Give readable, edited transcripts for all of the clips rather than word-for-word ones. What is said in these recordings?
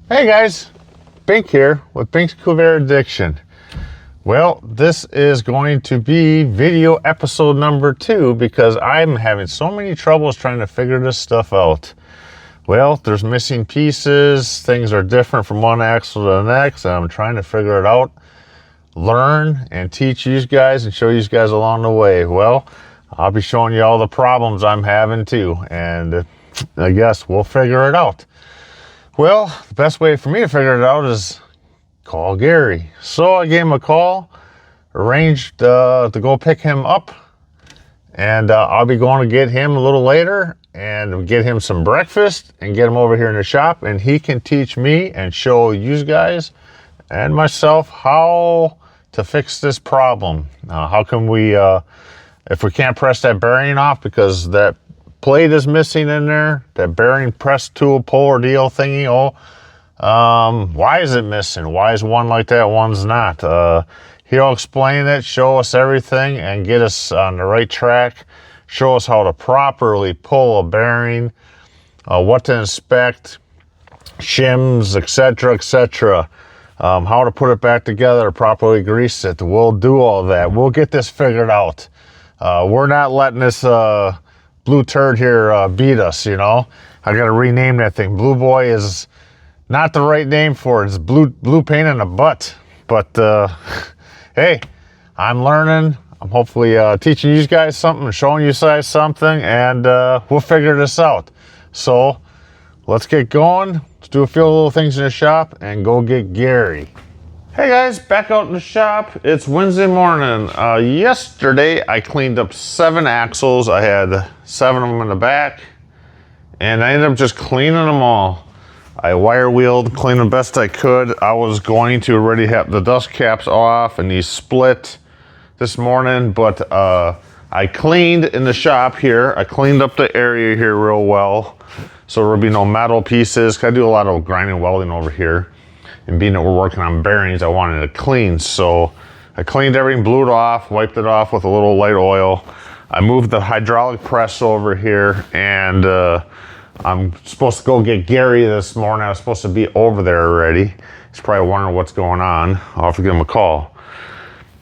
Hey guys, Bink here with Bink's Corvair Addiction. Well, this is going to be video episode number 2 because I'm having so many troubles trying to figure this stuff out. Well, there's missing pieces, things are different from one axle to the next, and I'm trying to figure it out, learn, and teach you guys and show you guys along the way. Well, I'll be showing you all the problems I'm having too, and I guess we'll figure it out. Well, the best way for me to figure it out is call Gary. So I gave him a call, arranged to go pick him up, and I'll be going to get him a little later and get him some breakfast and get him over here in the shop, and he can teach me and show you guys and myself how to fix this problem. How can we, if we can't press that bearing off because that plate is missing in there, that bearing press tool puller deal thingy, why is it missing? Why is one like that, one's not? He'll explain it, show us everything, and get us on the right track, show us how to properly pull a bearing, what to inspect, shims, etc., etc., how to put it back together, properly grease it. We'll do all that. We'll get this figured out. We're not letting this blue turd here beat us, you know. I gotta rename that thing. Blue Boy is not the right name for it. It's blue pain in the butt. But hey, I'm learning. I'm hopefully teaching you guys something, showing you guys something, and we'll figure this out. So let's get going. Let's do a few little things in the shop and go get Gary. Hey guys, back out in the shop. It's Wednesday morning. Yesterday I cleaned up 7 axles. I had 7 of them in the back, and I ended up just cleaning them all. I wire wheeled, cleaned the best I could. I was going to already have the dust caps off and these split this morning, but I cleaned in the shop here. I cleaned up the area here real well, so there'll be no metal pieces. I do a lot of grinding welding over here. And being that we're working on bearings, I wanted to clean. So I cleaned everything, blew it off, wiped it off with a little light oil. I moved the hydraulic press over here, and I'm supposed to go get Gary this morning. I was supposed to be over there already. He's probably wondering what's going on. I'll have to give him a call.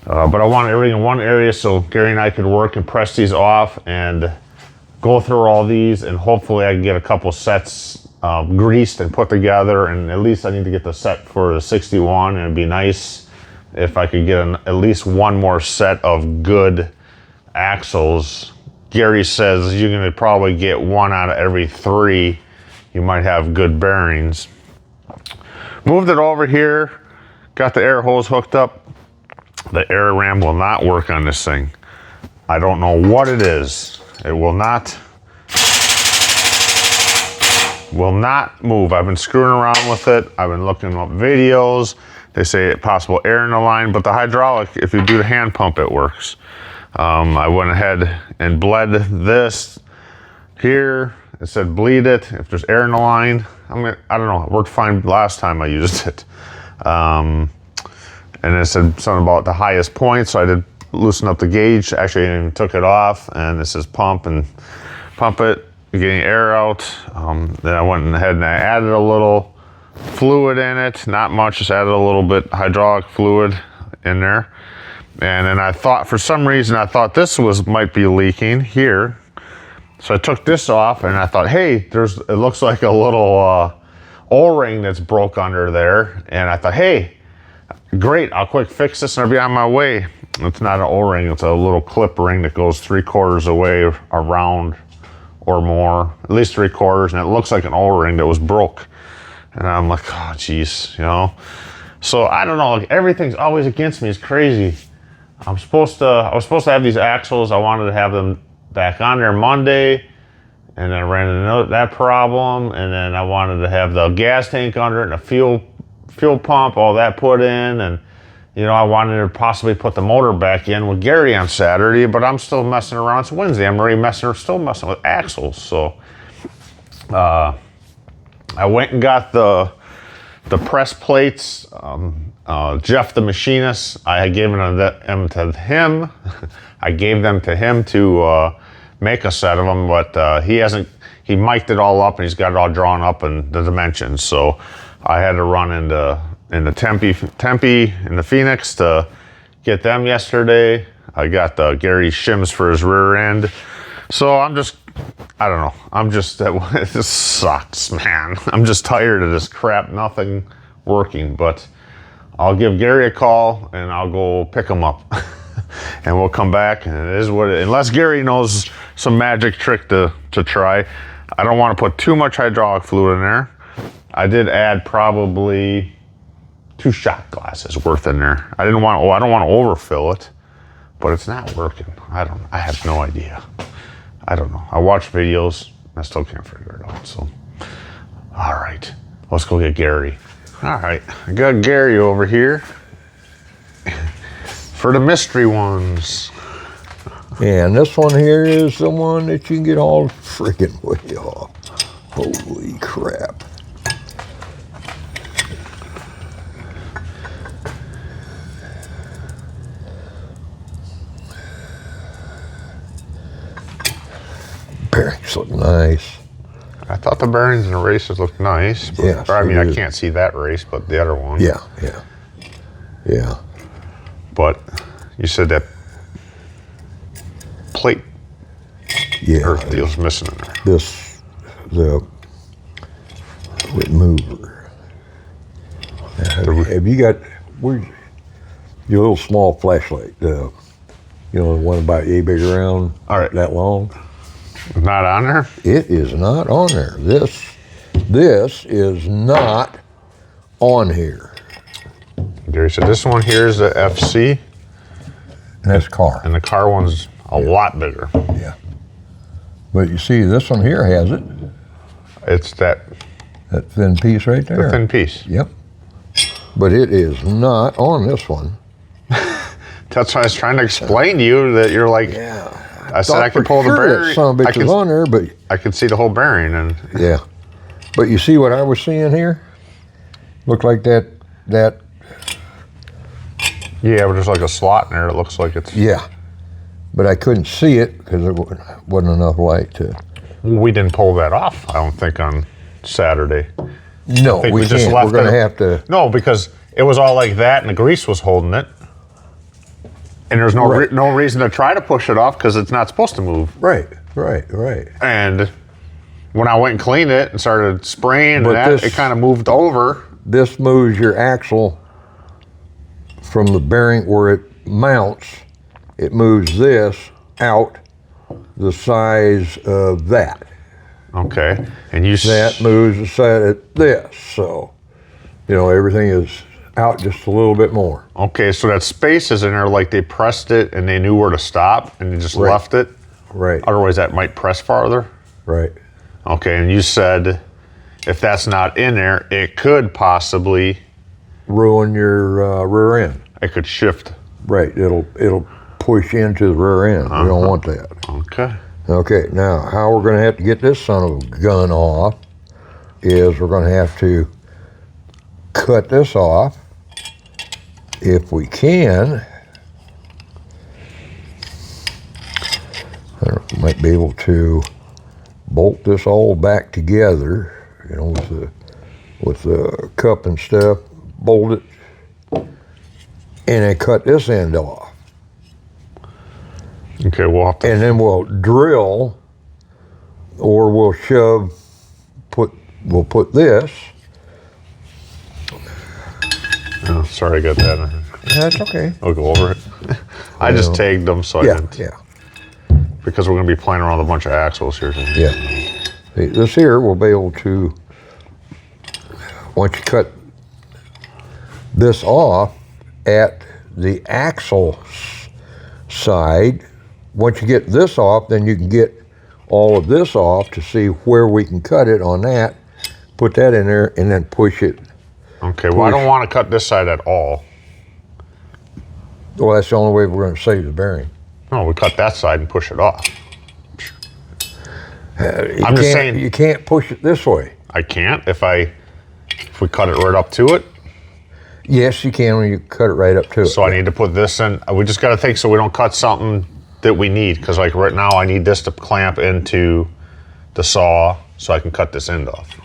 But I wanted everything in one area so Gary and I could work and press these off and go through all these, and hopefully I can get a couple sets greased and put together, and at least I need to get the set for the 61, and it'd be nice if I could get at least one more set of good axles. Gary says you're going to probably get 1 out of every 3. You might have good bearings. Moved it over here, got the air hose hooked up. The air ram will not work on this thing. I don't know what it is. It will not move. I've been screwing around with it. I've been looking up videos. They say possible air in the line, but the hydraulic, if you do the hand pump, it works. I went ahead and bled this here. It said bleed it if there's air in the line. I don't know, it worked fine last time I used it. And it said something about the highest point, so I did loosen up the gauge. Actually, I even took it off, and it says pump and pump it, getting air out. Then I went ahead and I added a little fluid in it, not much, just added a little bit hydraulic fluid in there. And then I thought, for some reason, I thought this might be leaking here. So I took this off and I thought, hey, it looks like a little O-ring that's broke under there. And I thought, hey, great, I'll quick fix this and I'll be on my way. It's not an O-ring, it's a little clip ring that goes 3/4 away around or more, at least 3/4, and it looks like an O-ring that was broke. And I'm like, oh geez, you know. So I don't know, like everything's always against me. It's crazy. I was supposed to have these axles. I wanted to have them back on there Monday, and then I ran into that problem, and then I wanted to have the gas tank under it and a fuel pump, all that put in, and you know, I wanted to possibly put the motor back in with Gary on Saturday, but I'm still messing around. It's Wednesday. I'm already still messing with axles. So I went and got the press plates. Jeff, the machinist, I gave them to him. I gave them to him to make a set of them, but he mic'd it all up and he's got it all drawn up in the dimensions. So I had to run into Tempe in the Phoenix to get them yesterday. I got the Gary shims for his rear end. So I don't know. This sucks, man. I'm just tired of this crap, nothing working, but I'll give Gary a call and I'll go pick him up. And we'll come back, and it is what it is. Unless Gary knows some magic trick to try. I don't want to put too much hydraulic fluid in there. I did add probably 2 shot glasses worth in there. I don't want to overfill it, but it's not working. I have no idea. I don't know. I watched videos. I still can't figure it out. So, all right, let's go get Gary. All right, I got Gary over here for the mystery ones. Yeah, and this one here is the one that you can get all freaking way off. Holy crap. Bearings look nice. I thought the bearings and the races looked nice. But, yeah, I can't see that race, but the other one. Yeah. But you said that plate or deal's missing in there. The mover. Have you got, where's your little small flashlight? The one about yay big around, all right, that long? Not on there? It is not on there. This is not on here. Gary said this one here is the FC. And that's car. And the car one's a lot bigger. Yeah. But you see, this one here has it. It's that thin piece right there. The thin piece. Yep. But it is not on this one. That's why I was trying to explain to you that you're like, yeah. I said I could pull the bearing. Some bitch is on there, but I could see the whole bearing. And yeah. But you see what I was seeing here? Looked like that. Yeah, but there's like a slot in there. It looks like it's. Yeah. But I couldn't see it because there wasn't enough light to. We didn't pull that off, I don't think, on Saturday. No, we just can't. left We're going to have to. No, because it was all like that and the grease was holding it. And there's no no reason to try to push it off because it's not supposed to move. Right. And when I went and cleaned it and started spraying it kind of moved over. This moves your axle from the bearing where it mounts. It moves this out the size of that. Okay. And that moves the side of this. So, everything is out just a little bit more. Okay, so that space is in there like they pressed it and they knew where to stop and they just left it? Right. Otherwise that might press farther? Right. Okay, and you said if that's not in there, it could possibly ruin your rear end. It could shift. Right, it'll push into the rear end. We don't want that. Okay. Okay, now how we're going to have to get this son of a gun off is we're going to have to cut this off if we can. I might be able to bolt this all back together, with the cup and stuff, bolt it, and then cut this end off. Okay, we'll have to. And then we'll drill, or we'll we'll put this. Oh, sorry, I got that. That's okay. I'll go over it. I just tagged them, so I didn't. Yeah. Because we're going to be playing around with a bunch of axles here. Yeah. See, this here we'll be able to, once you cut this off at the axle side, once you get this off, then you can get all of this off to see where we can cut it on that, put that in there, and then push it. Okay, well, I don't want to cut this side at all. Well, that's the only way we're going to save the bearing. No, we cut that side and push it off. I'm just saying. You can't push it this way. I can't if we cut it right up to it. Yes, you can when you cut it right up to it. So I need to put this in. We just got to think so we don't cut something that we need. Because like right now I need this to clamp into the saw so I can cut this end off.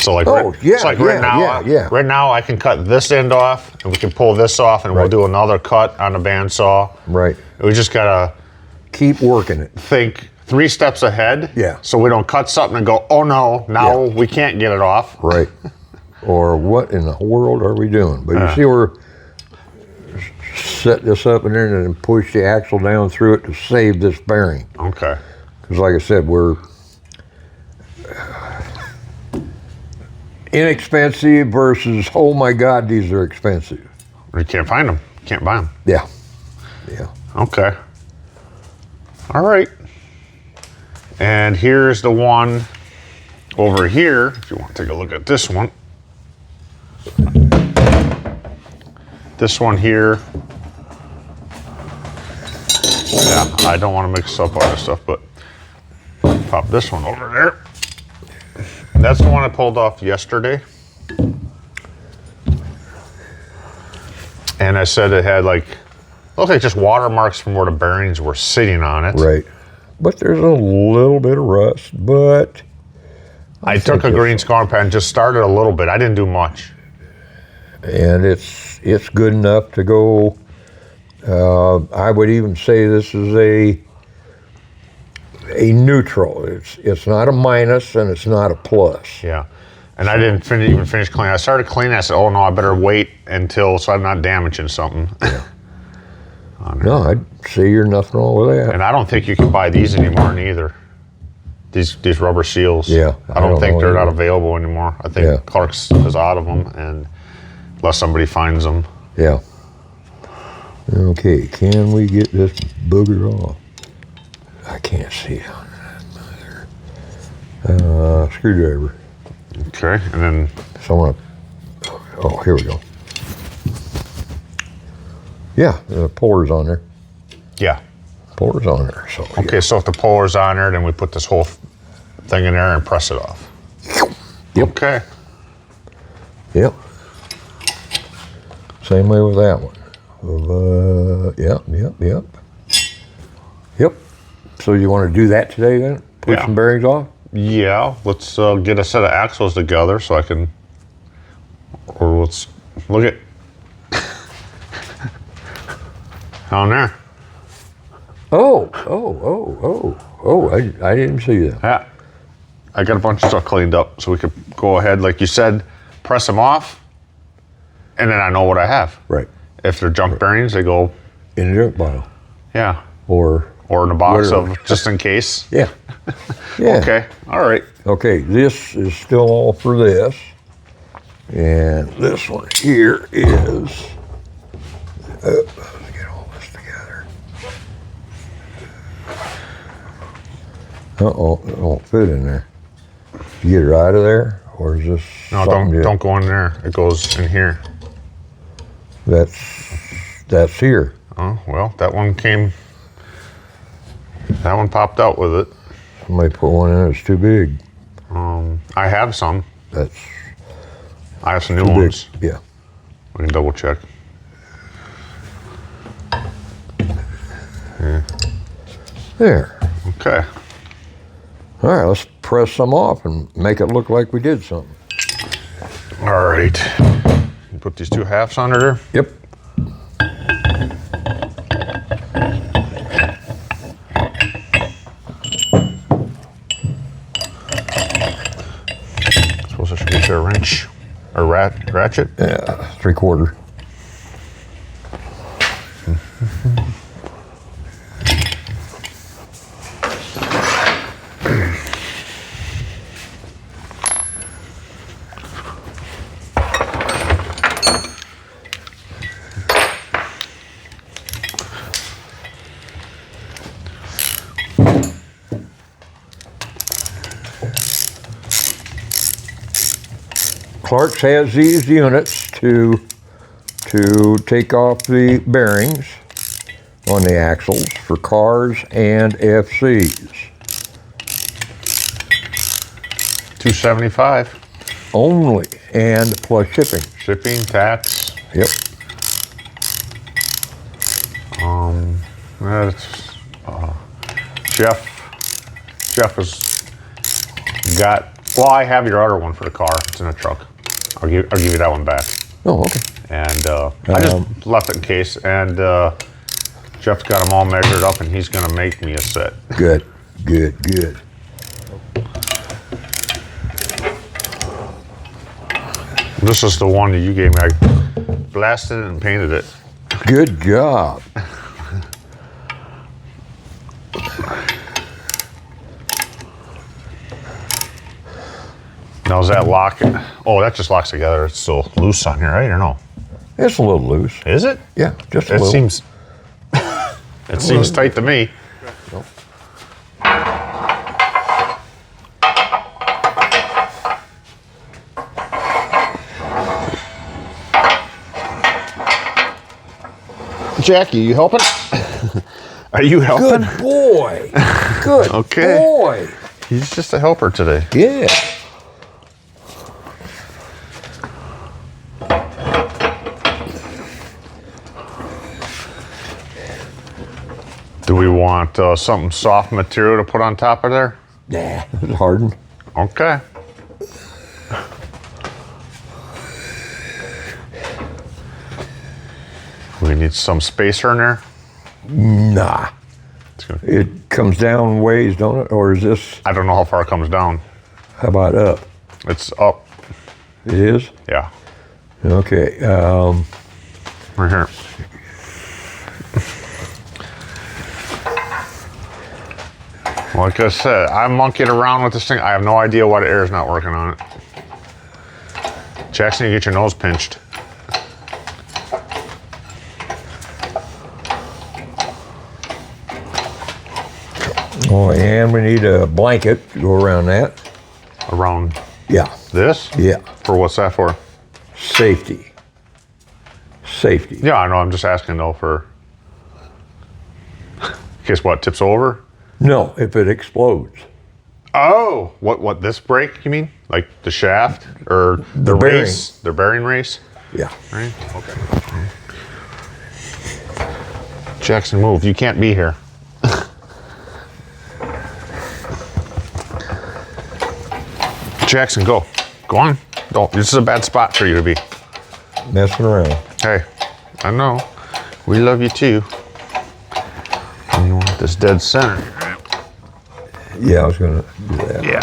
So like, yeah, so like right now, right now I can cut this end off, and we can pull this off, and we'll do another cut on the bandsaw. Right. We just gotta keep working it. Think 3 steps ahead. Yeah. So we don't cut something and go, oh no, now we can't get it off. Right. Or what in the world are we doing? But you see, we're set this up in there and then push the axle down through it to save this bearing. Okay. Because like I said, we're inexpensive versus, oh my God, these are expensive. You can't find them. Can't buy them. Yeah. Yeah. Okay. All right. And here's the one over here. If you want to take a look at this one. This one here. Yeah, I don't want to mix up all this stuff, but pop this one over there. That's the one I pulled off yesterday. And I said it had like, looked like just watermarks from where the bearings were sitting on it. Right. But there's a little bit of rust, but I took a green scoring pad and just started a little bit. I didn't do much. And it's good enough to go. I would even say this is a neutral. It's not a minus and it's not a plus. Yeah. And I didn't even finish cleaning. I started cleaning. I said, oh no, I better wait until, so I'm not damaging something. Yeah. No, I'd say you're nothing wrong with that. And I don't think you can buy these anymore neither. These rubber seals. Yeah. I don't think they're not available anymore. I think Clark's is out of them, and unless somebody finds them. Yeah. Okay, can we get this booger off? I can't see it on that mother. Screwdriver. Okay, and then. Someone. Oh, here we go. Yeah, the puller's on there. Yeah. Puller's on there. So. Okay, so if the puller's on there, then we put this whole thing in there and press it off. Yep. Okay. Yep. Same way with that one. Yep. So you want to do that today then? Put some bearings off? Yeah, let's get a set of axles together so I can, or let's look at, down there. Oh, I didn't see that. Yeah, I got a bunch of stuff cleaned up so we could go ahead, like you said, press them off, and then I know what I have. Right. If they're junk bearings, they go in the junk pile. Yeah. Or in a box of just in case. Yeah. Yeah. Okay. All right. Okay. This is still all for this, and this one here is. Let's get all this together. Uh-oh, it won't fit in there. You get it out of there, or is this? No, don't go in there. It goes in here. That's here. Oh, well, that one popped out with it. Somebody put one in that's too big. I have some. I have some new ones. Big. Yeah. We can double check. Yeah. There. Okay. All right, let's press some off and make it look like we did something. All right. Put these 2 halves under there. Yep. Suppose I should get you a wrench or ratchet. Yeah, 3/4. Clark's has these units to take off the bearings on the axles for cars and FCs. $275. Only, and plus shipping. Shipping, tax. Yep. That's Jeff has got. Well, I have your other one for the car. It's in a truck. I'll give you that one back. Oh, okay. And I just left it in case. And Jeff's got them all measured up, and he's gonna make me a set. Good, good, good. This is the one that you gave me. I blasted it and painted it. Good job. Now is that lock? Oh, that just locks together. It's still loose on here, right? Or no? It's a little loose. Is it? Yeah, just a It little. seems. It seems tight to me. Jackie, you helping? Are you helping? Good boy. Good Okay. boy. He's just a helper today. Yeah. Do we want something soft material to put on top of there? Yeah, it's hardened. Okay. We need some spacer in there. Nah. It comes down ways, don't it? Or is this, I don't know how far it comes down. how about up? It's up. It is? Yeah. Okay. Right here. Like I said, I'm monkeying around with this thing. I have no idea why the air's not working on it. Jackson, you get your nose pinched. Oh, and we need a blanket to go around that. Around Yeah. this? Yeah. For what's that for? Safety. Safety. Yeah, I know. I'm just asking though for. In case what tips over? No, if it explodes. Oh, what this brake? You mean like the shaft or the bearing. race? The bearing race? Yeah. Right. Okay. Jackson, move. You can't be here. Jackson, go. Go on. Don't. This is a bad spot for you to be. Messing around. Hey, I know. We love you too. And you want this dead center. Yeah, I was going to do that. Yeah.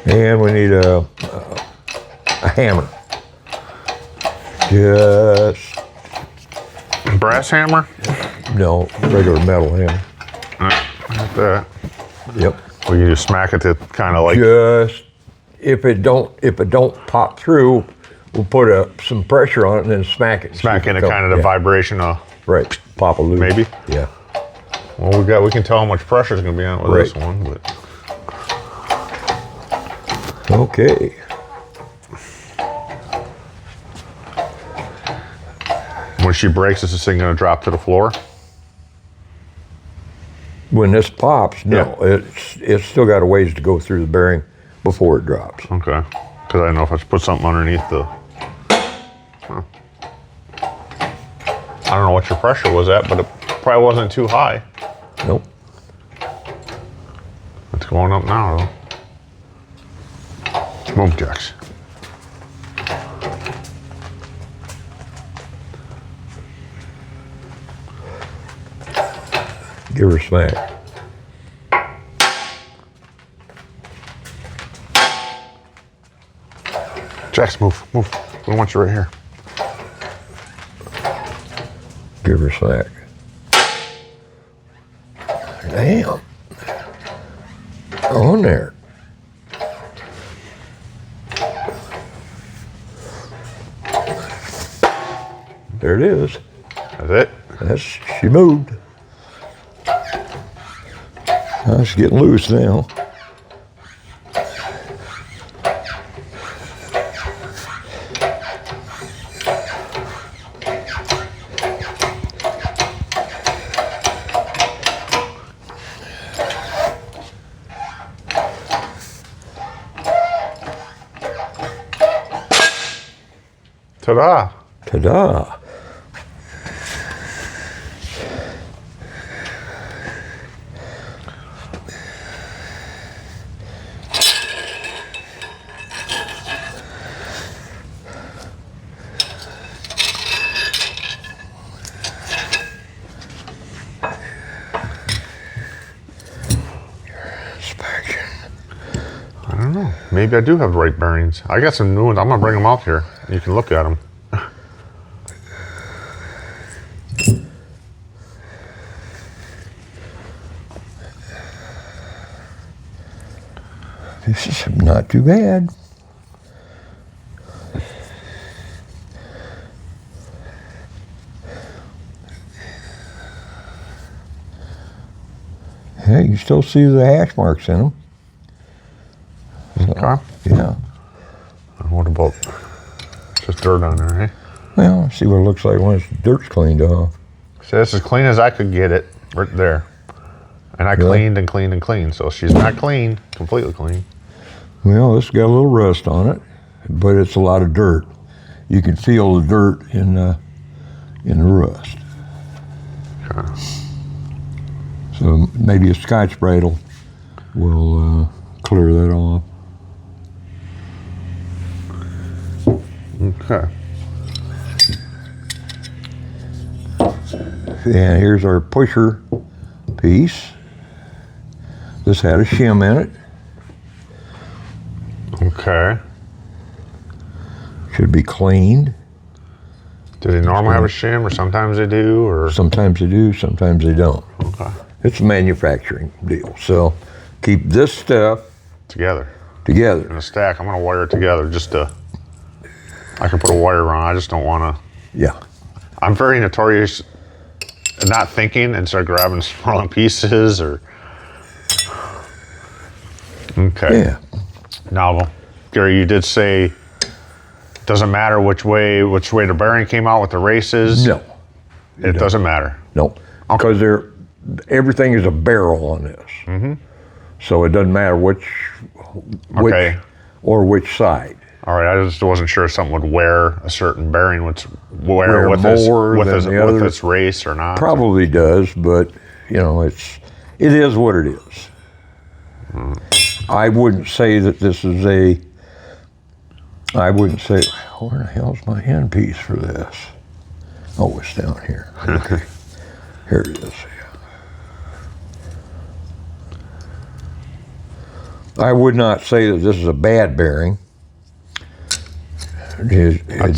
And we need a hammer. Just, Brass hammer? no, regular metal hammer. Like that. Yep. Well, you just smack it to kind of like. Just, if it don't pop through, we'll put some pressure on it and then smack it. Smack in it, kind of the Yeah. vibration of. Right, pop a loop. Maybe. Yeah. Well, we can tell how much pressure is going to be on it with Right. this one. But Okay. when she breaks, is this thing going to drop to the floor? When this pops, no, it's still got a ways to go through the bearing before it drops. Okay. Because I don't know if I should put something underneath the. Huh. I don't know what your pressure was at, but it probably wasn't too high. Nope. It's going up now, though. Move, Jax. Give her a smack. Jax, move. We want you right here. Give her a smack. Damn. On there. There it is. That's it. She moved. It's getting loose now. Ta-da. Ta-da. maybe I do have the right bearings. I got some new ones. I'm gonna bring them out here. You can look at them. This is not too bad. Yeah, you still see the hash marks in them. So, Okay. yeah. What about just dirt on there, eh? Well, see what it looks like when dirt's cleaned off. See, that's as clean as I could get it, right there. And I Really? cleaned and cleaned and cleaned, so she's not clean, completely clean. Well, this got a little rust on it, but it's a lot of dirt. You can feel the dirt in the rust. Okay. So maybe a Scotch Brite will clear that off. Okay. And here's our pusher piece. This had a shim in it. Okay. Should be cleaned. Do they normally have a shim, or sometimes they do, or? Sometimes they do, sometimes they don't. Okay. It's a manufacturing deal. So keep this stuff Together. together. In a stack. I'm gonna wire it together just to, I can put a wire on. I just don't wanna. Yeah. I'm very notorious at not thinking and start grabbing small pieces or. Okay. Yeah. Now, Gary, you did say doesn't matter which way the bearing came out with the races. No. It doesn't matter. No. Because everything is a barrel on this. Mm-hmm. So it doesn't matter which Okay. or which side. All right. I just wasn't sure if something would wear a certain bearing would wear Wear with more than the with other. its race or not. Probably does, but you know, it is what it is. I wouldn't say that this is I wouldn't say, where the hell's my end piece for this? Oh, it's down here. Okay. Here it is. I would not say that this is a bad bearing. I'd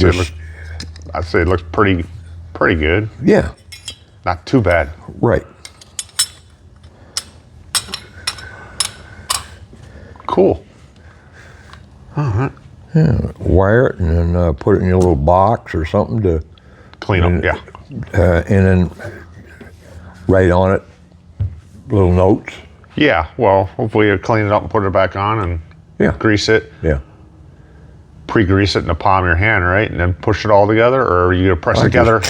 say it looks pretty good. Yeah, Not too bad. right. Cool. All right. Yeah, wire it and then put it in your little box or something to Clean up. Yeah. and then write on it little notes. Yeah. Well, hopefully you clean it up and put it back on and Yeah. grease it. Yeah. Pre-grease it in the palm of your hand, right? And then push it all together, or are you gonna press it together?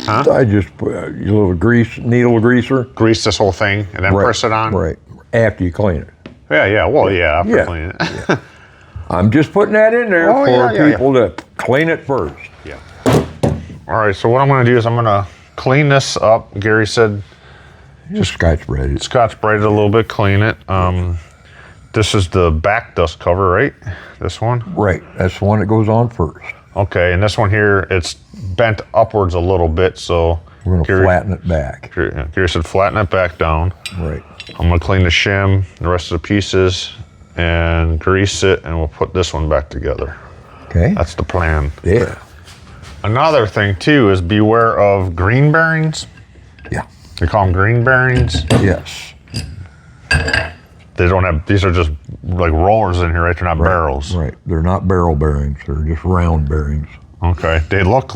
I just put your little needle greaser. Grease this whole thing and then Right, press it on. Right. After you clean it. Yeah. Well, yeah. After Yeah. cleaning it. I'm just putting that in there Oh, for yeah, people to clean it first. Yeah. All right. So what I'm gonna do is I'm gonna clean this up. Gary said Just Scotch Brite it. Scotch Brite it a little bit, clean it. This is the back dust cover, right? This one. Right. That's the one that goes on first. Okay, and this one here, it's bent upwards a little bit, so We're going to flatten it back. Gary said flatten it back down. Right. I'm gonna clean the shim, the rest of the pieces, and grease it, and we'll put this one back together. Okay. That's the plan. Yeah. Another thing too is beware of green bearings. Yeah. They call them green bearings. Yes. They don't have, these are just like rollers in here, right? They're not barrels. Right. They're not barrel bearings. They're just round bearings. Okay, they look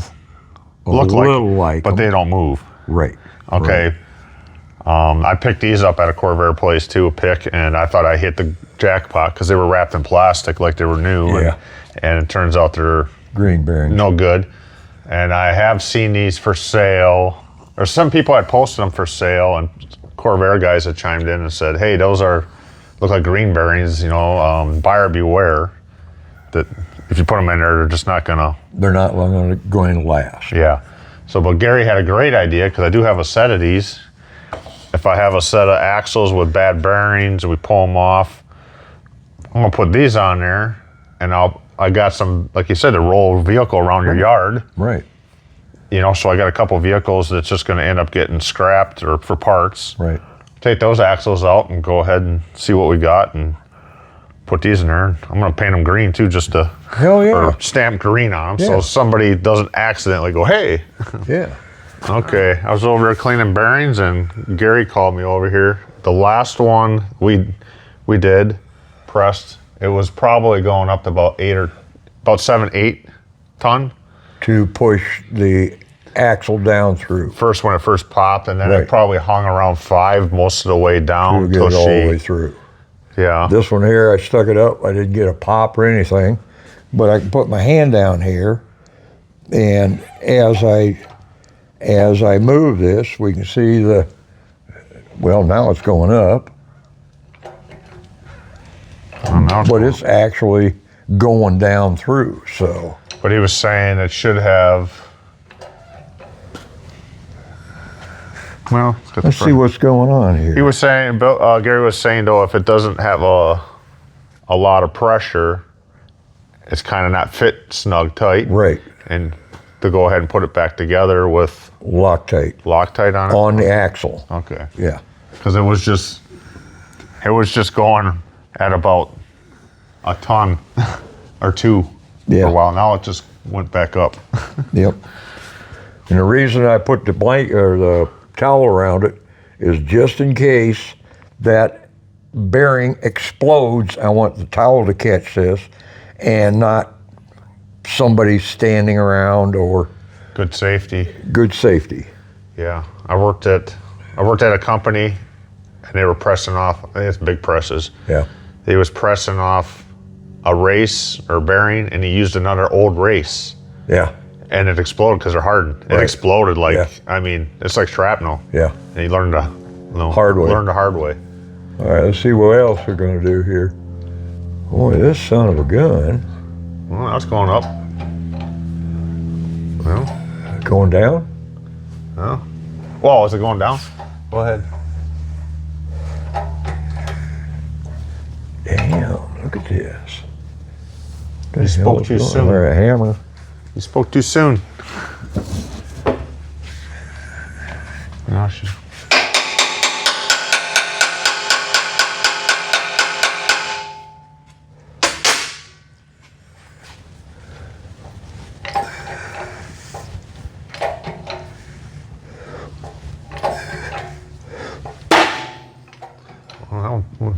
A little like but them. they don't move. Right. Okay. Right. I picked these up at a Corvair place too, a pick, and I thought I hit the jackpot because they were wrapped in plastic like they were new. Yeah. And it turns out they're Green bearings. no good. And I have seen these for sale. Or some people had posted them for sale, and Corvair guys had chimed in and said, hey, those look like green bearings, buyer beware. That if you put them in there, they're just not gonna. They're not going to last. Yeah. So, but Gary had a great idea because I do have a set of these. If I have a set of axles with bad bearings, we pull them off. I'm gonna put these on there, and I got some, like you said, to roll a vehicle around your yard. Right. So I got a couple vehicles that's just gonna end up getting scrapped or for parts. Right. Take those axles out and go ahead and see what we got and put these in there. I'm gonna paint them green too, just to Hell yeah. or stamp green on them, Yeah. so somebody doesn't accidentally go, hey. Yeah. Okay, I was over there cleaning bearings, and Gary called me over here. The last one we did pressed, it was probably going up to about 7, 8 ton. To push the axle down through. First when it first popped, and then Right. it probably hung around 5 most of the way down To get till it all the way through. Yeah. This one here, I stuck it up. I didn't get a pop or anything, but I can put my hand down here, and as I move this, we can see well, now it's going up, but it's actually going down through, so. But he was saying it should have. Well, Let's see what's going on here. He was saying, Gary was saying though, if it doesn't have a lot of pressure, it's kind of not fit snug tight. Right. And to go ahead and put it back together with Loctite. Loctite on it. On the axle. Okay. Yeah. Because it was just going at about a ton or 2 for Yeah. a while. Now it just went back up. Yep. And the reason I put the blanket or the towel around it is just in case that bearing explodes. I want the towel to catch this and not somebody standing around, or Good safety. good safety. Yeah, I worked at a company, and they were pressing off. I think it's big presses. Yeah. He was pressing off a race or bearing, and he used another old race, Yeah. and it exploded because they're hardened. It Right. exploded like, Yeah. I mean, it's like shrapnel. Yeah. And he learned Hard way. Learned the hard way. All right, let's see what else we're going to do here. Boy, this son of a gun. Well, that's going up. Well, Going down? well, is it going down? Go ahead. Damn, look at this. You spoke too soon. Or a hammer. You spoke too soon. No,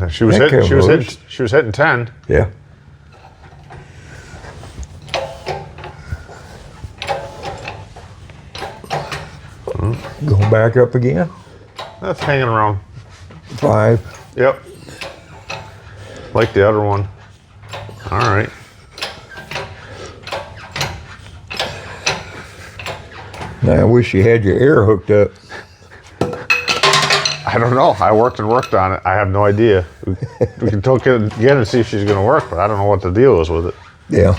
she was That hitting. She was camera hitting. She was hitting 10. Yeah. Going back up again. That's hanging around. 5. Yep. Like the other one. All right. Now I wish you had your air hooked up. I don't know. I worked on it. I have no idea. We can talk it again and see if she's going to work, but I don't know what the deal is with it. Yeah.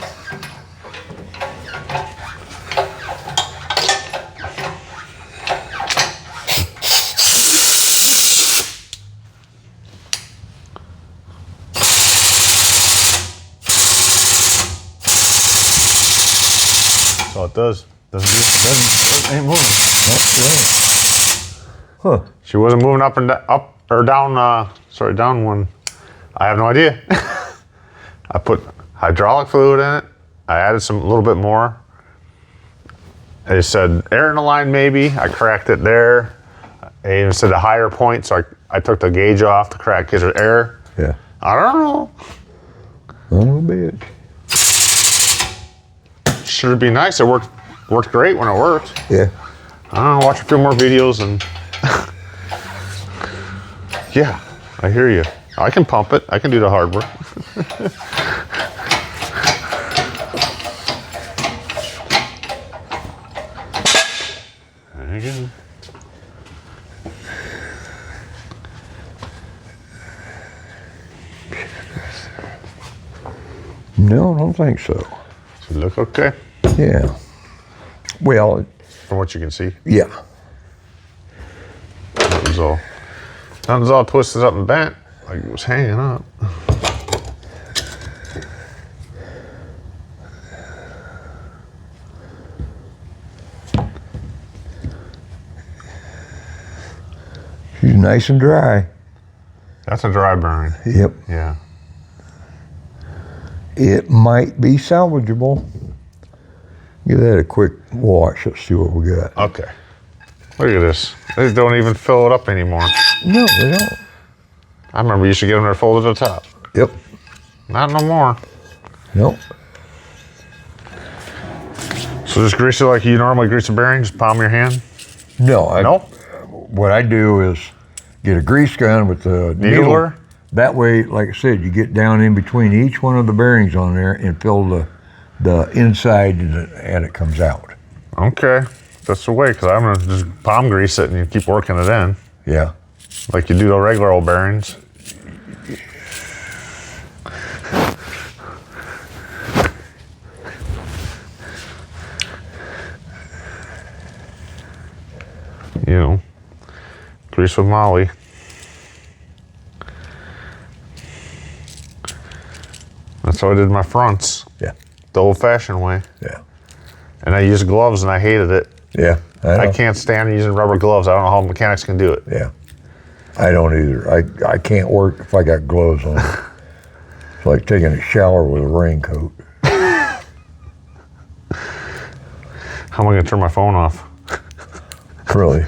So it does. Doesn't ain't moving. That's right. Huh. She wasn't moving up or down. Down one. I have no idea. I put hydraulic fluid in it. I added a little bit more. They said air in the line maybe. I cracked it there. They even said a higher point, so I took the gauge off to crack his air. Yeah. I don't know. A little bit. Should be nice. It worked great when it worked. Yeah. I don't know. Watch a few more videos and yeah, I hear you. I can pump it. I can do the hard work. There you go. No, I don't think so. Does it look okay Yeah. Well, from what you can see? yeah. Nothing's all twisted up and bent like it was hanging up. She's nice and dry. That's a dry burn. Yep. Yeah. It might be salvageable. Give that a quick wash. Let's see what we got. Okay. Look at this. They don't even fill it up anymore. No, they don't. I remember you used to get them there folded to the top. Yep. Not no more. Nope. So just grease it like you normally grease a bearing, just palm your hand? No. No? What I do is get a grease gun with the needle. That way, like I said, you get down in between each one of the bearings on there and fill the inside and it comes out. Okay. That's the way, because I'm going to just palm grease it and you keep working it in. Yeah. Like you do the regular old bearings. You know, grease with Molly. That's how I did my fronts. Yeah. The old-fashioned way. Yeah. And I used gloves and I hated it. Yeah. I can't stand using rubber gloves. I don't know how mechanics can do it. Yeah. I don't either. I can't work if I got gloves on. It's like taking a shower with a raincoat. How am I going to turn my phone off? Really?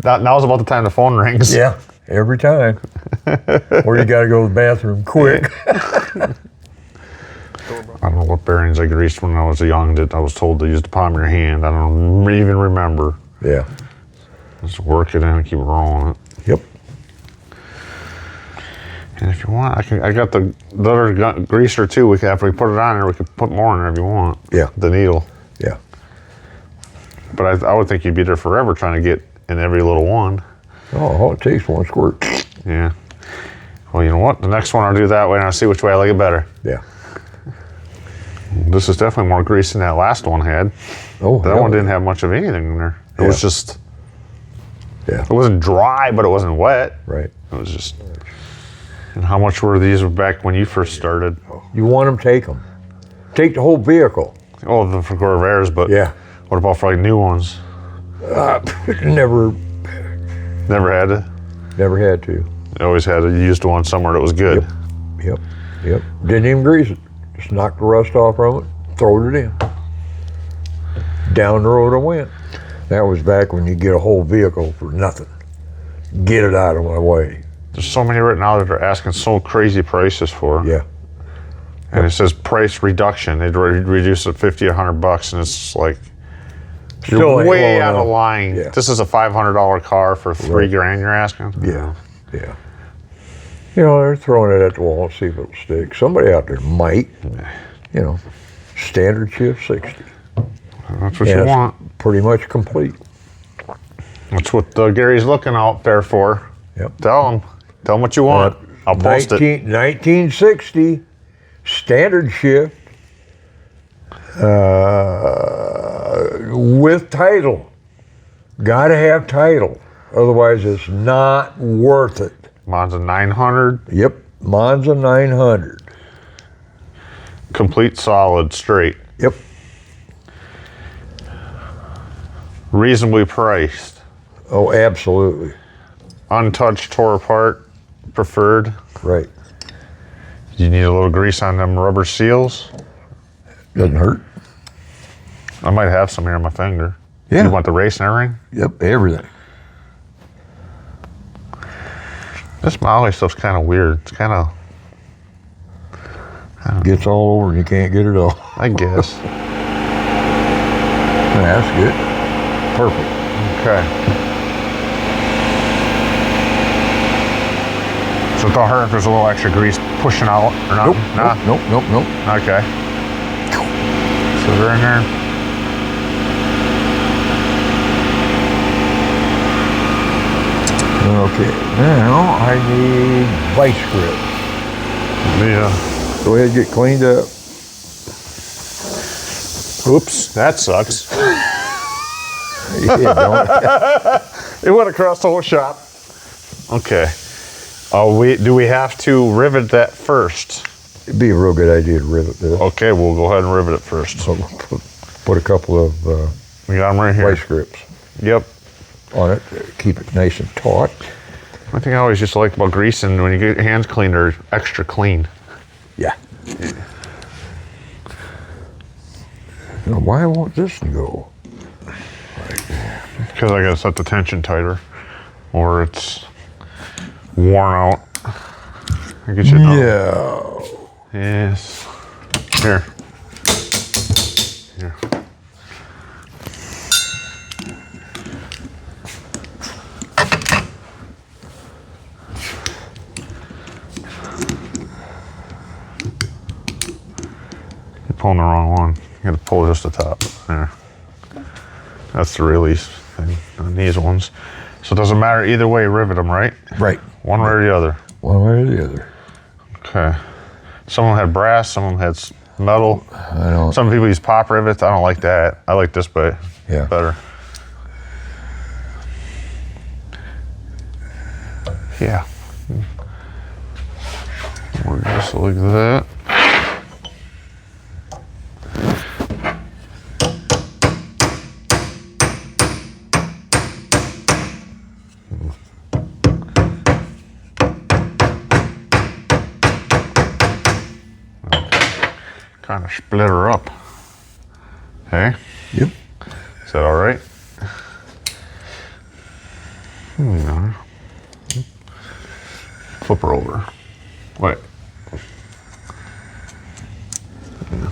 Now's about the time the phone rings. Yeah, every time. Or you got to go to the bathroom quick. I don't know what bearings I greased when I was young. I was told to use the palm of your hand. I don't even remember. Yeah. Just work it in and keep rolling it. Yep. And if you want, I got the other greaser too. After we put it on there, we could put more in there if you want. Yeah. The needle. Yeah. But I would think you'd be there forever trying to get in every little one. Oh, all it takes one squirt. Yeah. Well, you know what? The next one I'll do that way and I'll see which way I like it better. Yeah. This is definitely more grease than that last one had. Oh, that one didn't have much of anything in there. It was just, yeah. It wasn't dry, but it wasn't wet. Right. It was just, and how much were these back when you first started? You want them, take them. Take the whole vehicle. Oh, for Corvairs, but yeah. What about for like new ones? Never had to? Never had to. You always had a used one somewhere that was good. Yep. Didn't even grease it. Just knocked the rust off from it, throw it in. Down the road I went. That was back when you get a whole vehicle for nothing. Get it out of my way. There's so many right now that are asking so crazy prices for. Yeah. And it says price reduction. They'd reduce it $50, $100, and it's like, you're way out of line. Yeah. This is a $500 car for $3,000 you're asking? Yeah. You know, they're throwing it at the wall and see if it'll stick. Somebody out there might. You know, standard shift 60. That's what you want. Pretty much complete. That's what Gary's looking out there for. Yep. Tell him what you want. I'll post it. 1960, standard shift, with title. Gotta have title. Otherwise, it's not worth it. Monza 900. Yep, Monza 900. Complete, solid, straight. Yep. Reasonably priced. Oh, absolutely. Untouched, tore apart, preferred. Right. You need a little grease on them rubber seals. Doesn't hurt. I might have some here on my finger. Yeah. You want the race and everything? Yep, everything. This Molly stuff's kind of weird. It's kind of... Gets all over and you can't get it off. I guess. That's good. Perfect. Okay. So it don't hurt if there's a little extra grease pushing out or not? Nope. Okay. So they're in there. Okay, now I need vice grip. Yeah. Go ahead and get cleaned up. Oops, that sucks. Yeah, don't. It went across the whole shop. Okay. Do we have to rivet that first? It'd be a real good idea to rivet this. Okay, we'll go ahead and rivet it first. So put a couple of We got them right here. vice grips Yep. on it to keep it nice and taut. One thing I always just like about greasing, when you get your hands clean, they're extra clean. Yeah. Now, why won't this go? Because I gotta set the tension tighter, or it's worn out. I get you done. Yeah. Yes. Here. Here. You're pulling the wrong one. You gotta pull just the top. There. That's the release thing on these ones. So it doesn't matter either way, rivet them, right? Right. One way or the other. One way or the other. Okay. Some of them had brass, some of them had metal. I don't. Some people use pop rivets. I don't like that. I like this way better. Yeah. We're just like that. Kind of split her up. Hey? Yep. Is that all right? No. Flip her over. Wait. Yeah.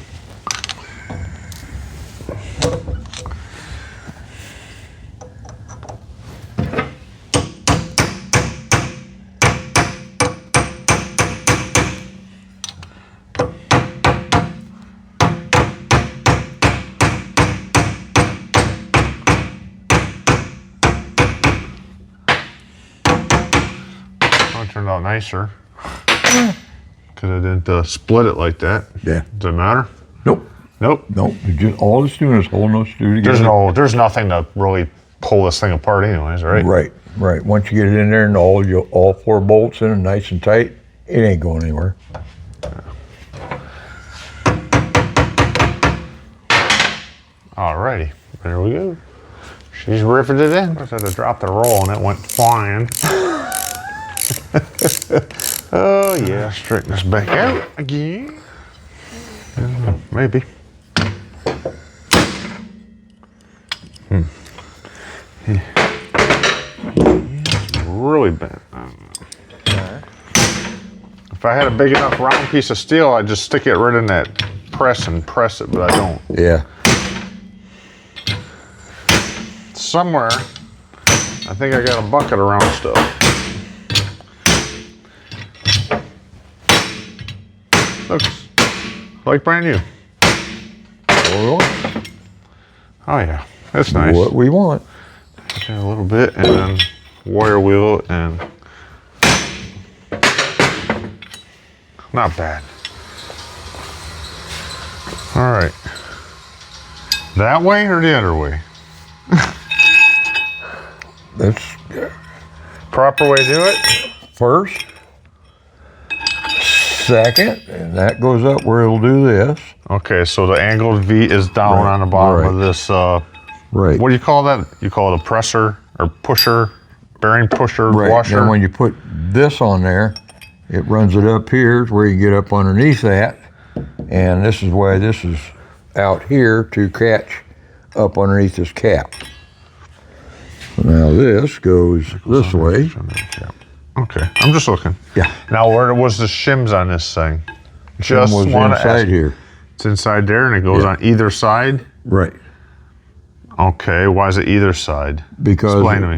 Turned out nicer because I didn't split it like that. Yeah. Does it matter? Nope. Nope. Nope. All it's doing is holding those two together. There's nothing to really pull this thing apart anyways, right? Right. Right. Once you get it in there and all four bolts in and nice and tight, it ain't going anywhere. Alrighty. There we go. She's riveted in. I had to drop the roll and it went flying. Oh yeah, straighten this back out again. Maybe. Yeah. It's really bent. I don't know. If I had a big enough round piece of steel, I'd just stick it right in that press and press it, but I don't. Yeah. Somewhere, I think I got a bucket around stuff. Looks like brand new. Oh yeah, that's nice. What we want. Okay, a little bit and then wire wheel it and not bad. All right, that way or the other way? That's Proper way to do it? first. Second, and that goes up where it'll do this. Okay, so the angled V is down on the bottom of this, Right. what do you call that? You call it a presser or pusher, bearing pusher, washer? Then when you put this on there, it runs it up here where you get up underneath that. And this is why this is out here to catch up underneath this cap. Now this goes this way. Okay, I'm just looking. Yeah. Now, where was the shims on this thing? Just was inside here. It's inside there, and it goes on either side? Right. Okay, why is it either side? Because Explain to me.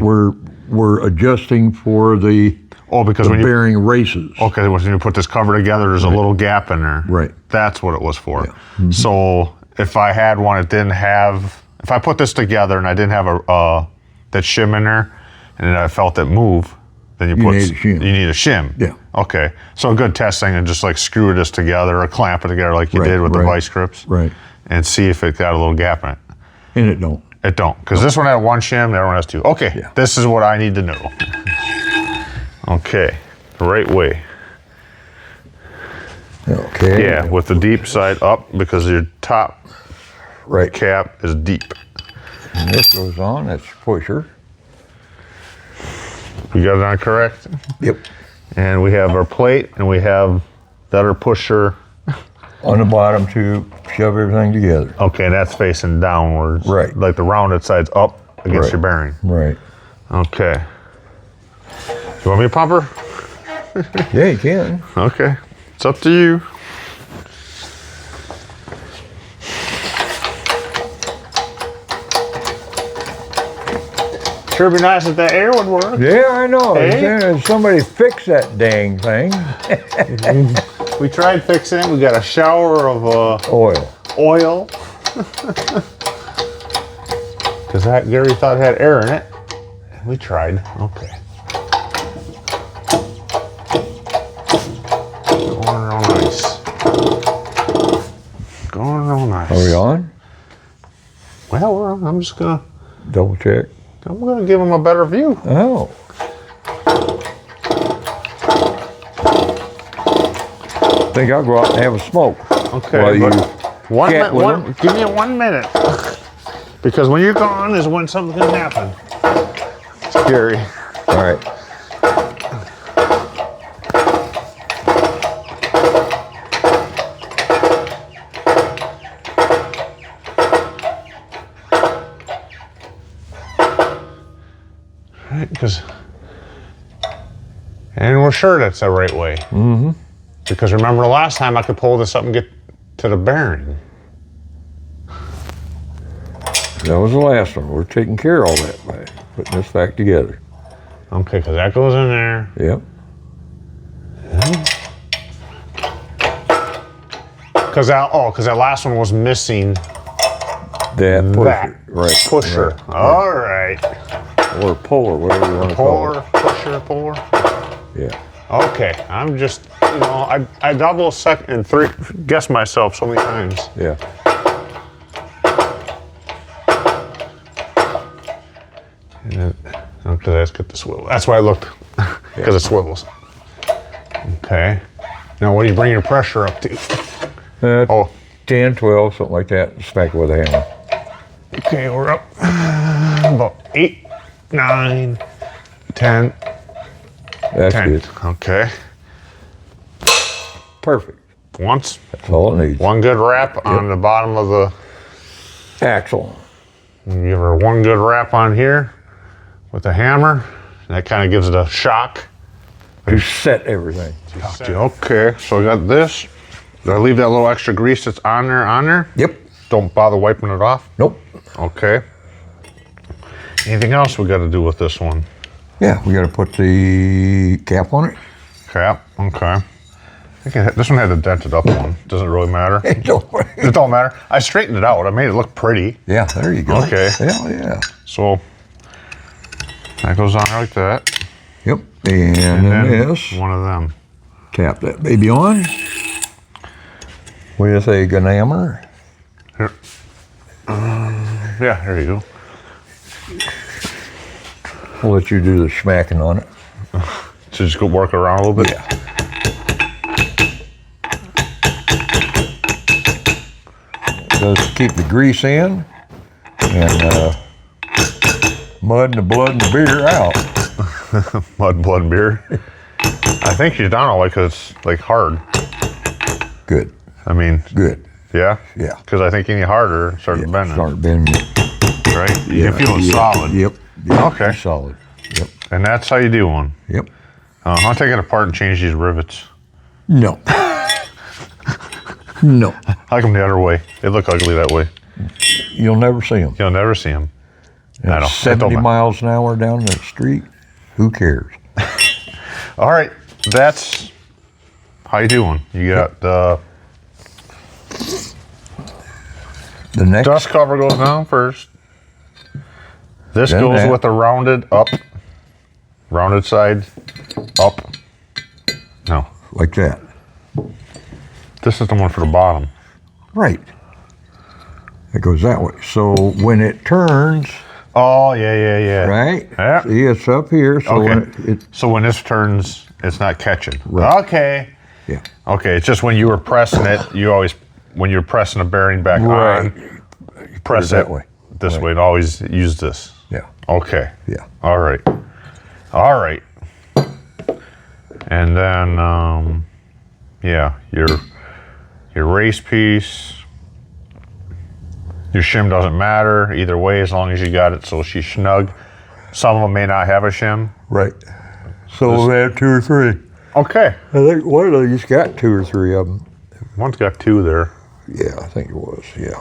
we're adjusting for the because when bearing races. Okay, when you put this cover together, there's a little gap in there. Right. That's what it was for. Yeah. Mm-hmm. So if I had one, it didn't have. If I put this together and I didn't have that shim in there, and then I felt it move, then you need a shim. You need a shim. Yeah. Okay. So a good test thing is just like screw this together or clamp it together like you did with the vice grips. Right. And see if it got a little gap in it. And it don't. It don't, because this one had one shim, the other one has two. Okay, Yeah. This is what I need to know. Okay, the right way. Okay. Yeah, with the deep side up because your top cap is deep. And this goes on, that's pusher. We got it on correct? Yep. And we have our plate and we have the other pusher on the bottom to shove everything together. Okay, that's facing downwards. Right. Like the rounded side's up against Right. your bearing. Right. Okay. You want me to pump her? Yeah, you can. Okay. It's up to you. Sure be nice if that air would work. Yeah, I know. Hey? Somebody fix that dang thing. We tried fixing it. We got a shower of Oil. oil. Because Gary thought it had air in it. We tried. Okay. Going real nice. Going real nice. Are we on? Well, we're on. I'm just gonna. Double check. I'm gonna give him a better view. Oh. I think I'll go out and have a smoke. Okay. While you but give me 1 minute. Because when you're gone is when something's gonna happen. Scary. All right. And we're sure that's the right way. Mm-hmm. Because remember the last time I could pull this up and get to the bearing. That was the last one. We're taking care of all that by putting this back together. Okay, because that goes in there. Yep. Because that last one was missing That pusher. that Right. pusher. Right. All right. Or puller, whatever you want to call it. Puller. Yeah. Okay, I'm just, I double second and guess myself so many times. Yeah. Okay, let's get the swivel. That's why I looked, because it swivels. Okay. Now, what do you bring your pressure up to? 10, 12, something like that. Smack it with a hammer. Okay, we're up about 8, 9, 10. That's 10. good. Okay. Perfect. That's all it needs. One good wrap on the bottom of the axle. Give her one good wrap on here with the hammer. That kind of gives it a shock. To set everything. Okay, so I got this. Do I leave that little extra grease that's on there? Yep. Don't bother wiping it off? Nope. Okay. Anything else we got to do with this one? Yeah, we got to put the cap on it. Cap, okay. This one had the dented up one. Doesn't really matter. It don't matter. I straightened it out. I made it look pretty. Yeah, there you go. Okay. Hell yeah. So that goes on like that. Yep. And then this. One of them. Tap that baby on with a ganamer. Here. Yeah, there you go. We'll let you do the smacking on it. So just go work around a little bit? Yeah. Does keep the grease in and mud and the blood and the beer out. Mud, blood, and beer. I think she's done all the way because it's like hard. Good. I mean. Good. Yeah? Yeah. Because I think any harder, it starts bending. Start bending. Right? You can feel it solid. Yep. Okay. Solid. Yep. And that's how you do one. Yep. I'll take it apart and change these rivets. No. No. I like them the other way. They look ugly that way. You'll never see them. You'll never see them. At 70 miles an hour down the street, who cares? All right, that's how you do one. You got the next dust cover goes down first. This Then goes that. with the rounded side up. No, like that. this is the one for the bottom. Right. It goes that way. So when it turns, Oh, yeah. right? Yeah. See, it's up here. So Okay. when So when this turns, it's not catching. Right. Okay. yeah. Okay, it's just when you were pressing it, when you're pressing the bearing back Right. on, press that it way. this Right. way and always use this. Yeah. Okay. Yeah. All right. And then, your race piece. Your shim doesn't matter either way as long as you got it so she's snug. Some of them may not have a shim. Right. So we have 2 or 3. Okay. I think one of these got 2 or 3 of them. One's got 2 there. Yeah, I think it was, yeah.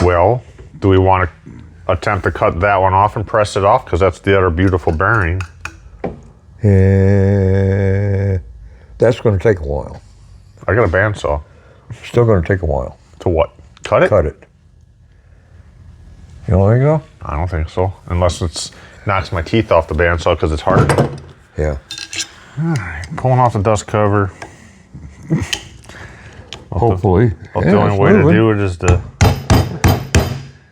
Well, do we want to attempt to cut that one off and press it off? Because that's the other beautiful bearing. That's going to take a while. I got a bandsaw. Still going to take a while. To what? Cut it? Cut it. You don't think so? I don't think so. Unless it knocks my teeth off the bandsaw because it's hard. Yeah. All right, pulling off the dust cover. Hopefully. The only way to do it is to...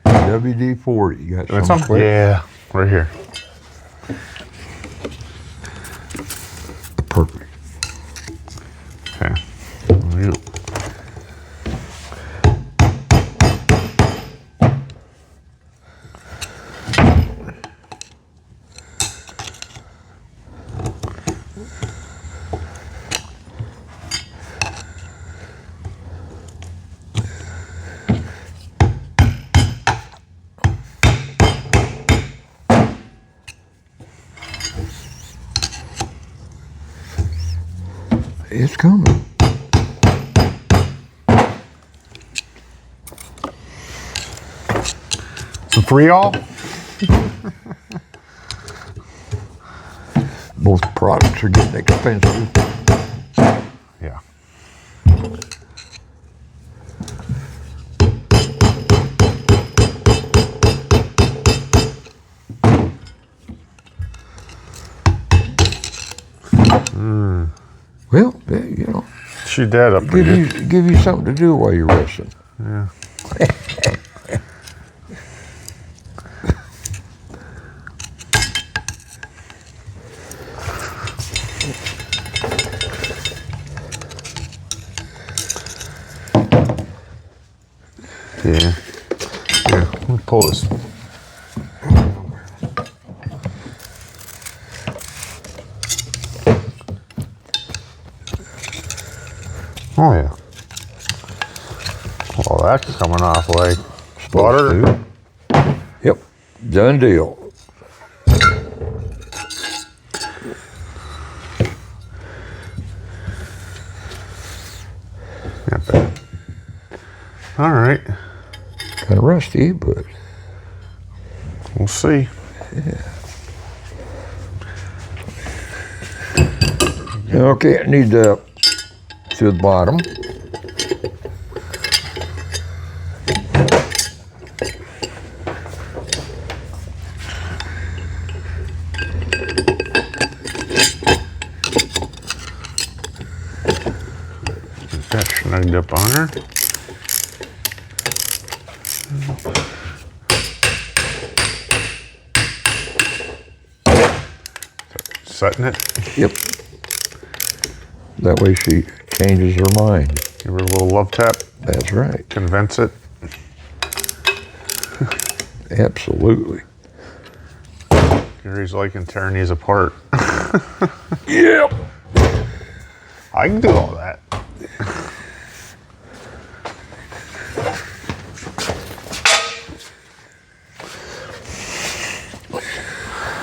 WD-40. You got something? Yeah, right here. Perfect. Okay. It's coming. Some free all? Both products are getting expensive. Yeah. Well, you know, Shoot that up. give you something to do while you're resting. Yeah. Yeah. Here, let me pull this. Oh yeah. Well, that's coming off like butter. Yep. Done deal. Not bad. All right. Kind of rusty, but We'll see. yeah. Okay, I need to the bottom. Get that snugged up on her. Setting it. Yep. That way she changes her mind. Give her a little love tap. That's right. Convince it. Absolutely. Gary's liking tearing these apart. Yep. I can do all that.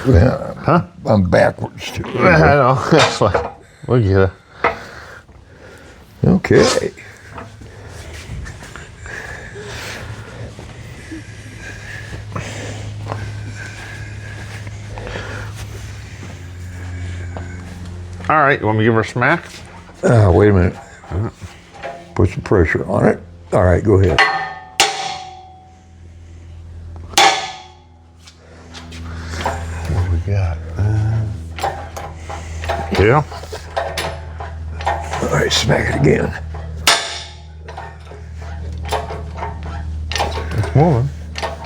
Yeah, Huh? I'm backwards too. I know. That's fine. We'll get it. Okay. All right, you want me to give her a smack? Wait a minute. Put some pressure on it. All right, go ahead. What do we got? Yeah. All right, smack it again. It's moving.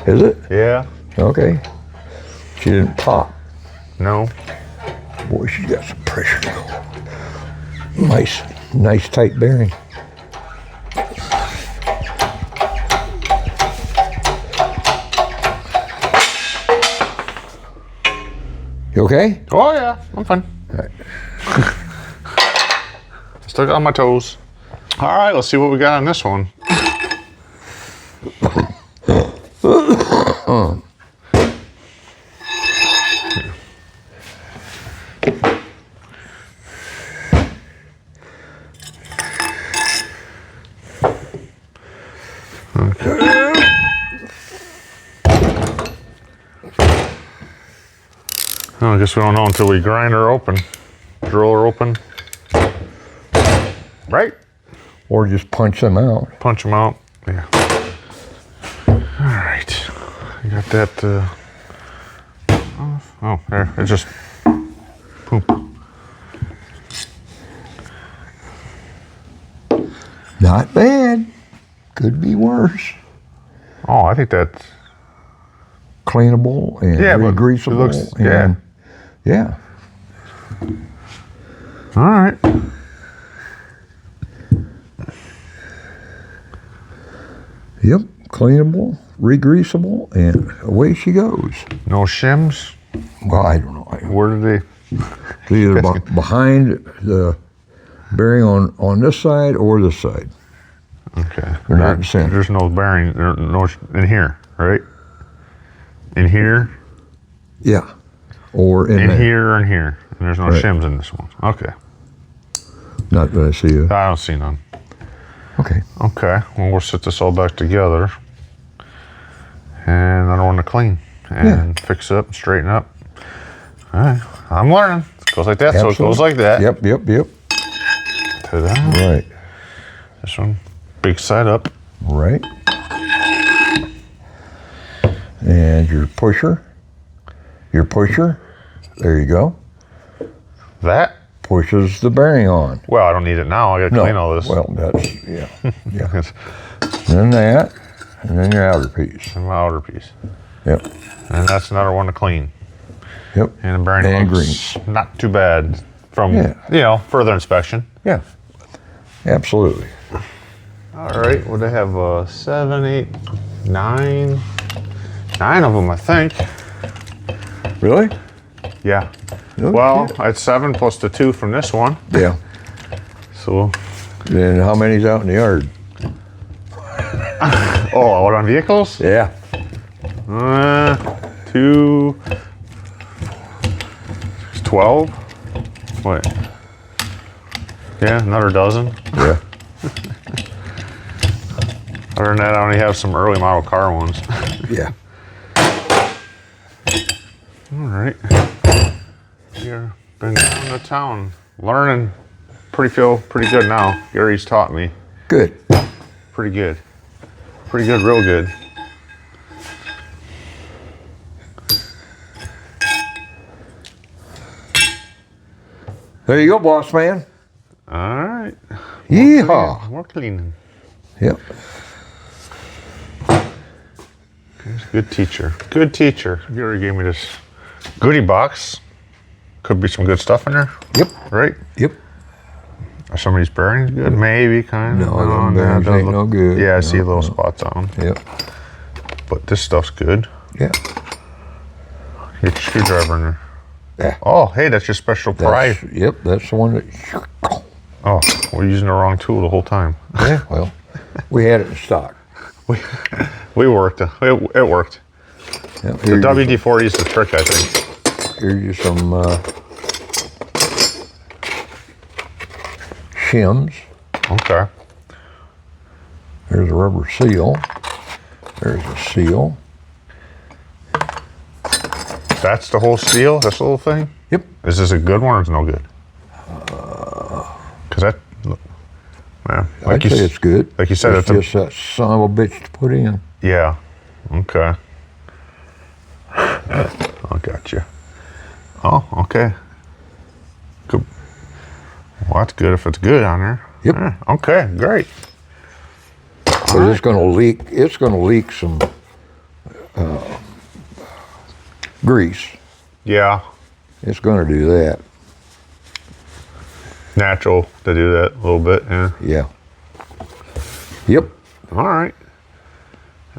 Is it? Yeah. Okay. She didn't pop. No. Boy, she's got some pressure to go. Nice tight bearing. You okay? Oh yeah, I'm fine. All right. Still got my toes. All right, let's see what we got on this one. Well, I guess we don't know until we grind her open, drill her open. Right? Or just punch them out. Punch them out. Yeah. All right. I got that. Oh, there. It just. Poop. Not bad. Could be worse. Oh, I think that's. Cleanable and greasable. It looks, and, yeah. All right. Yep, cleanable, re-greasable, and away she goes. No shims? Well, I don't know. Where did they? It's either behind the bearing on this side or this side. Okay. They're not in the center. There's no bearing. No in here, right? In here. Yeah. Or in there. Here and here. And there's no shims in this one. Okay. Not that I see. I don't see none. Okay. Okay. Well, we'll set this all back together. And I don't want to clean and fix it up and straighten up. All right. I'm learning. It goes like that, Absolutely. so it goes like that. Yep. Ta-da. Right. This one, big side up. Right. And your pusher. There you go. That? Pushes the bearing on. Well, I don't need it now. I got to clean all this. Well, that's, yeah. Then that, and then your outer piece. And my outer piece. Yep. And that's another one to clean. Yep. And the bearing And looks not too bad from, further inspection. Yeah. Absolutely. All right. Well, they have 7, 8, 9. 9 of them, I think. Really? Yeah. No well, shit. it's 7 plus the 2 from this one. Yeah. So. Then how many's out in the yard? Oh, what, on vehicles? Yeah. 2. 12. Wait. Yeah, another dozen. Yeah. Other than that, I only have some early model car ones. Yeah. All right. Here, been down to town, learning. Feel pretty good now. Gary's taught me. Good. Pretty good. Pretty good, real good. There you go, boss man. All right. Yeehaw. More cleaning. Yep. He's a good teacher. Good teacher. Gary gave me this goodie box. Could be some good stuff in there. Yep. Right? Yep. Are some of these bearings good? Maybe, kind of. No, them bearings ain't no good. Yeah, I see No, little no. spots on them. Yep. But this stuff's good. Yeah. Get your screwdriver in there. Yeah. Oh, hey, that's your special pry. Yep, that's the one that. Oh, we're using the wrong tool the whole time. Yeah, well, we had it in stock. We worked. It worked. Yep, The WD-40 is the trick, I think. Here's some shims. Okay. There's a rubber seal. There's a seal. That's the whole steel? That's the whole thing? Yep. Is this a good one or is it no good? Because that, yeah, I'd say it's good. like you said, it's it's just that son of a bitch to put in. yeah. Okay. I got you. Oh, okay. Good. Well, that's good if it's good on there. Yep. Yeah, okay, great. Because it's going to leak. It's going to leak some grease. Yeah. It's going to do that. Natural to do that a little bit, yeah. Yeah. Yep. All right.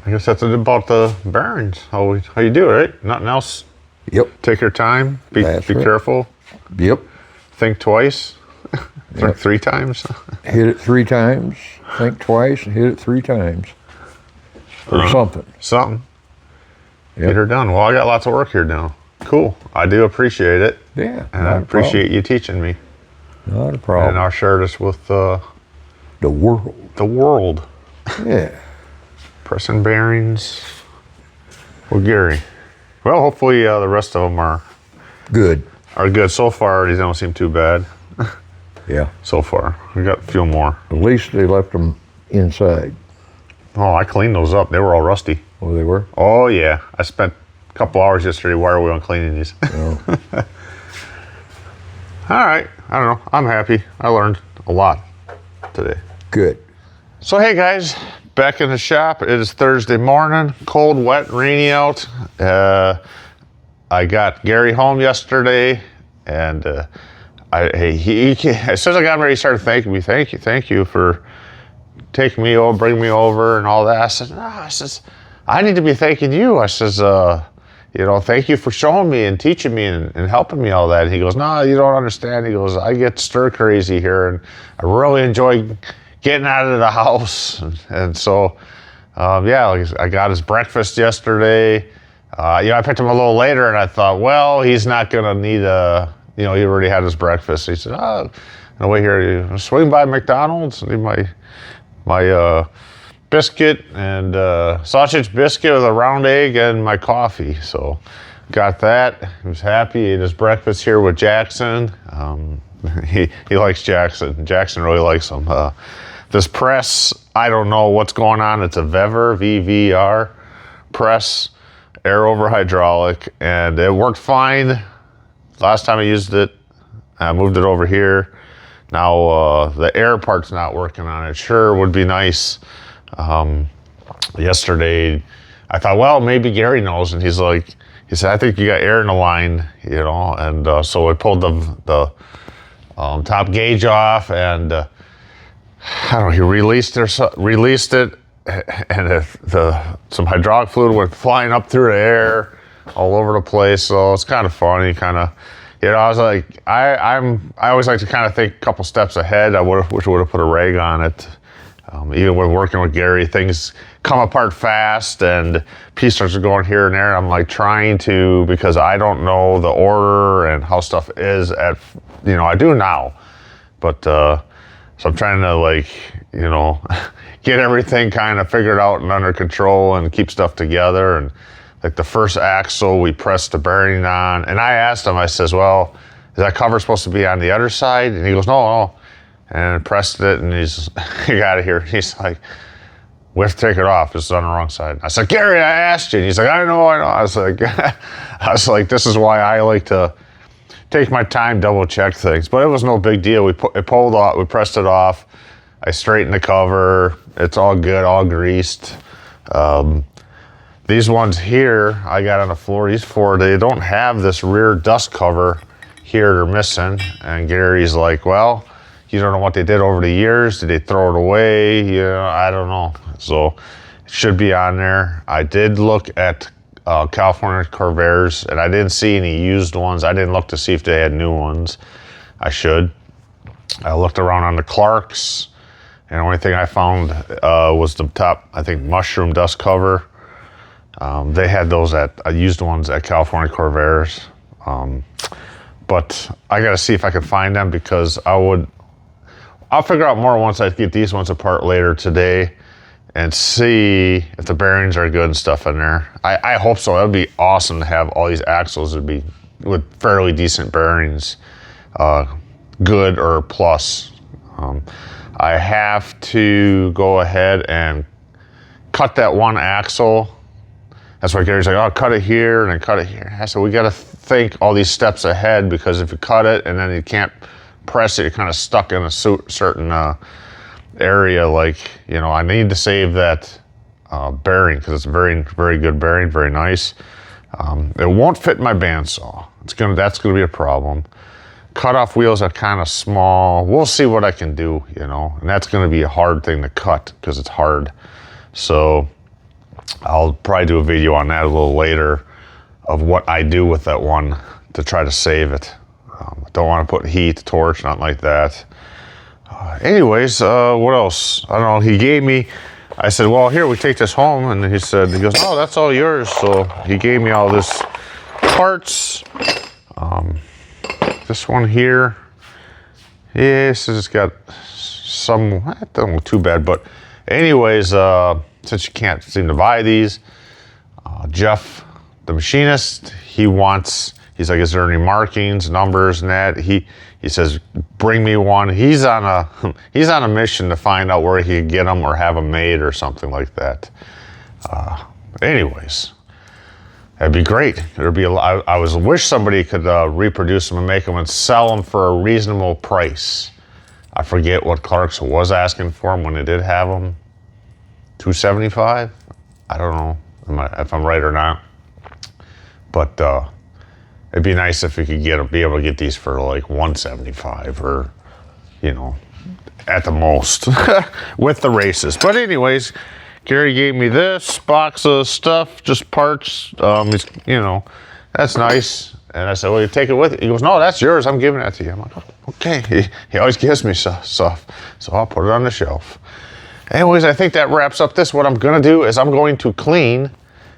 I guess that's about the bearings. How you do it, right? Nothing else. Yep. Take your time. Be That's right. careful. Yep. Think twice. Yep. 3 times? Hit it 3 times, think twice, and hit it 3 times. Or something. Something. Yep. Get her done. Well, I got lots of work here now. Cool. I do appreciate it. Yeah. And I appreciate you teaching me. Not a problem. And I'll share this with the world. the world. Yeah. Pressing bearings. Well, Gary. Well, hopefully the rest of them are good. So far. These don't seem too bad. Yeah. So far. We got a few more. At least they left them inside. Oh, I cleaned those up. They were all rusty. Oh, they were? Oh, yeah. I spent a couple hours yesterday wire wheeling cleaning these. Oh. All right. I don't know. I'm happy. I learned a lot today. Good. So, hey, guys. Back in the shop. It is Thursday morning. Cold, wet, rainy out. I got Gary home yesterday, and as soon as I got him, he started thanking me. Thank you for taking me over, bring me over, and all that. I said, no, I need to be thanking you. I says, thank you for showing me and teaching me and helping me all that. And he goes, no, you don't understand. He goes, I get stir crazy here, and I really enjoy getting out of the house. And so, I got his breakfast yesterday. I picked him a little later, and I thought, well, he's not going to need he already had his breakfast. He said, on the way here, you swing by McDonald's, need my biscuit and sausage biscuit with a round egg and my coffee. So got that. He was happy. He ate his breakfast here with Jackson. He likes Jackson. Jackson really likes him. This press, I don't know what's going on. It's a Vever, VVR press, air over hydraulic, and it worked fine. Last time I used it, I moved it over here. Now the air part's not working on it. Sure would be nice. Yesterday, I thought, well, maybe Gary knows, and he said, I think you got air in the line, and so I pulled the top gauge off, and I don't know, he released it, and some hydraulic fluid went flying up through the air all over the place. So it's kind of funny, I was like, I always like to kind of think a couple steps ahead. I wish I would have put a rag on it. Even with working with Gary, things come apart fast and pieces are going here and there. I'm like trying to, because I don't know the order and how stuff is I do now, but so I'm trying to get everything kind of figured out and under control and keep stuff together. And like the first axle, we pressed the bearing on, and I asked him, I says, well, is that cover supposed to be on the other side? And he goes, no. And pressed it, and he got it here. He's like, we have to take it off. This is on the wrong side. I said, Gary, I asked you. And he's like, I know. I was like, this is why I like to take my time, double check things. But it was no big deal. It pulled off. We pressed it off. I straightened the cover. It's all good, all greased. These ones here, I got on the floor. These 4, they don't have this rear dust cover here. They're missing. And Gary's like, well, you don't know what they did over the years. Did they throw it away? I don't know. So it should be on there. I did look at California Corvairs, and I didn't see any used ones. I didn't look to see if they had new ones. I should. I looked around on the Clarks, and the only thing I found was the top, I think, mushroom dust cover. They had those used ones at California Corvairs. But I got to see if I can find them, because I'll figure out more once I get these ones apart later today and see if the bearings are good and stuff in there. I hope so. That would be awesome to have all these axles would be with fairly decent bearings, good or plus. I have to go ahead and cut that one axle. That's why Gary's like, oh, cut it here and then cut it here. I said, we got to think all these steps ahead, because if you cut it and then you can't press it, you're kind of stuck in a certain area. I need to save that bearing, because it's a very, very good bearing, very nice. It won't fit my bandsaw. That's gonna be a problem. Cutoff wheels are kind of small. We'll see what I can do, and that's gonna be a hard thing to cut, because it's hard. So I'll probably do a video on that a little later of what I do with that one to try to save it. I don't want to put heat, torch, nothing like that. Anyways, what else? I don't know. He gave me, I said, well, here, we take this home. And he said, he goes, oh, that's all yours. So he gave me all this parts. This one here. Yes, it's got some, I don't know, too bad. But anyways, since you can't seem to buy these, Jeff, the machinist, he's like, is there any markings, numbers, and that? He says, bring me one. He's on a mission to find out where he can get them or have them made or something like that. Anyways, that'd be great. There'd be I wish somebody could reproduce them and make them and sell them for a reasonable price. I forget what Clark's was asking for them when they did have them. $275. I don't know if I'm right or not. But it'd be nice if we could be able to get these for like $175 or, you know, at the most with the races. But anyways, Gary gave me this box of stuff, just parts. You know, that's nice. And I said, well, you take it with you. He goes, no, that's yours. I'm giving that to you. I'm like, oh, okay. He always gives me stuff, so I'll put it on the shelf. Anyways, I think that wraps up this. What I'm going to do is I'm going to clean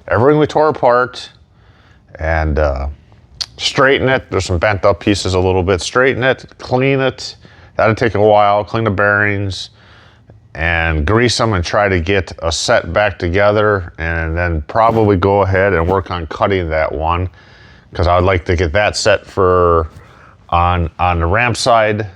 everything we tore apart and straighten it. There's some bent up pieces a little bit. Straighten it, clean it. That'll take a while. Clean the bearings and grease them and try to get a set back together, and then probably go ahead and work on cutting that one, because I would like to get that set for on the ramp side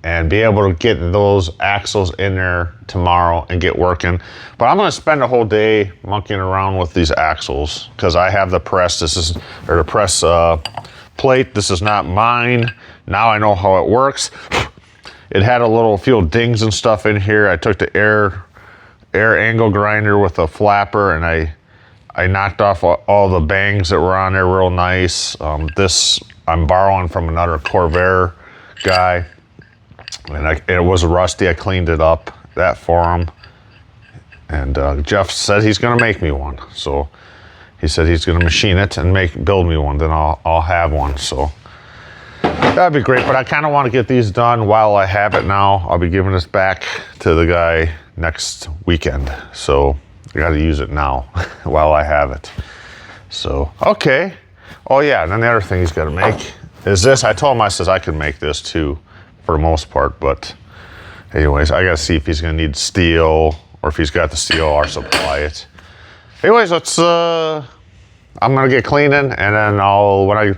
and be able to get those axles in there tomorrow and get working. But I'm gonna spend a whole day monkeying around with these axles because I have the press. The press plate. This is not mine. Now I know how it works. It had a few dings and stuff in here. I took the air angle grinder with a flapper and I knocked off all the bangs that were on there real nice. This I'm borrowing from another Corvair guy. And it was rusty. I cleaned it up, that for him. And Jeff said he's gonna make me one. So he said he's gonna machine it and build me one. Then I'll have one. So that'd be great. But I kind of want to get these done while I have it now. I'll be giving this back to the guy next weekend. So I got to use it now while I have it. So okay. Oh yeah. And then the other thing he's got to make is this. I told him, I says I could make this too, for the most part, but anyways, I gotta see if he's gonna need steel, or if he's got the steel, I'll supply it. Anyways, I'm gonna get cleaning, and then when I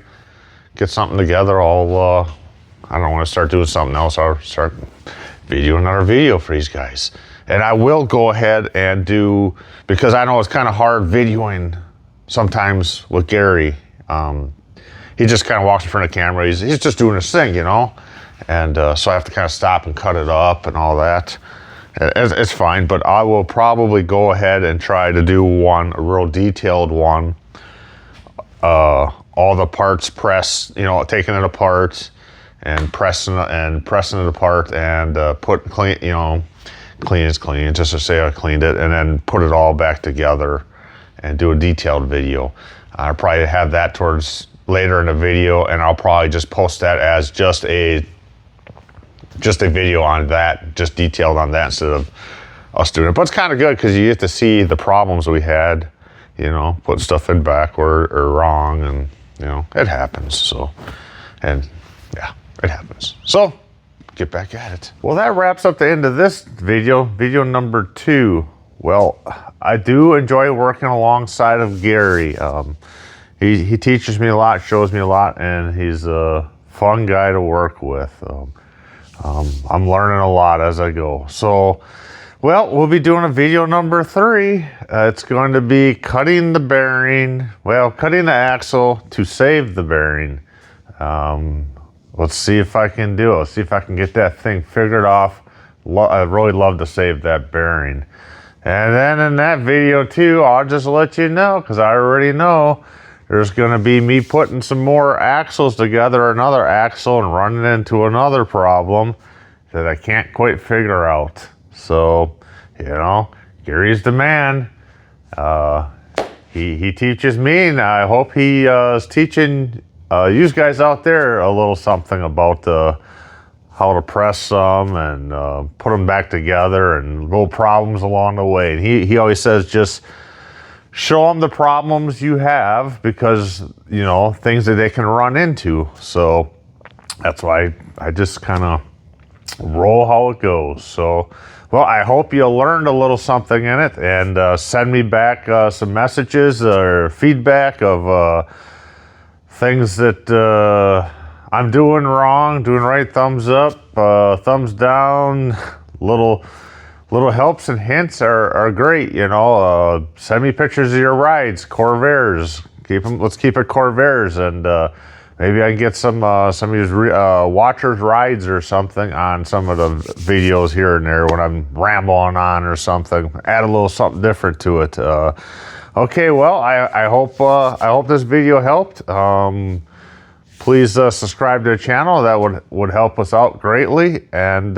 get something together, I don't want to start doing something else. I'll start videoing another video for these guys. And I will go ahead and because I know it's kind of hard videoing sometimes with Gary. He just kind of walks in front of the camera. He's just doing his thing, you know? And so I have to kind of stop and cut it up and all that. It's fine, but I will probably go ahead and try to do a real detailed one. All the parts pressed, you know, taking it apart and pressing it apart and clean is clean, just to say I cleaned it, and then put it all back together and do a detailed video. I'll probably have that towards later in the video, and I'll probably just post that as just a video on that, just detailed on that instead of us doing it. But it's kind of good because you get to see the problems we had, you know, putting stuff in backward or wrong, and you know, it happens. So, and yeah, it happens. So, get back at it. Well, that wraps up the end of this video number 2. Well, I do enjoy working alongside of Gary. He teaches me a lot, shows me a lot, and he's a fun guy to work with. I'm learning a lot as I go. So, well, we'll be doing a video number 3. It's going to be cutting the bearing, cutting the axle to save the bearing. Let's see if I can do it. Let's see if I can get that thing figured off. I'd really love to save that bearing. And then in that video too, I'll just let you know, because I already know there's going to be me putting some more axles together, another axle, and running into another problem that I can't quite figure out. So, you know, Gary's the man. He teaches me, and I hope he is teaching you guys out there a little something about how to press some and put them back together, and little problems along the way. And he always says, just show them the problems you have, because, you know, things that they can run into. So that's why I just kind of roll how it goes. So, well, I hope you learned a little something in it, and send me back some messages or feedback of things that I'm doing wrong, doing right. Thumbs up, thumbs down. Little helps and hints are great, you know. Send me pictures of your rides, Corvairs. Let's keep it Corvairs, and maybe I can get some of these watchers' rides or something on some of the videos here and there when I'm rambling on or something. Add a little something different to it. Okay, well, I hope this video helped. Please subscribe to the channel. That would help us out greatly. And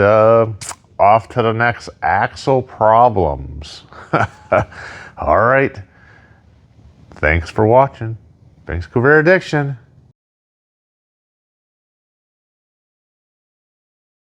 off to the next axle problems. All right. Thanks for watching. Thanks, Corvair Addiction.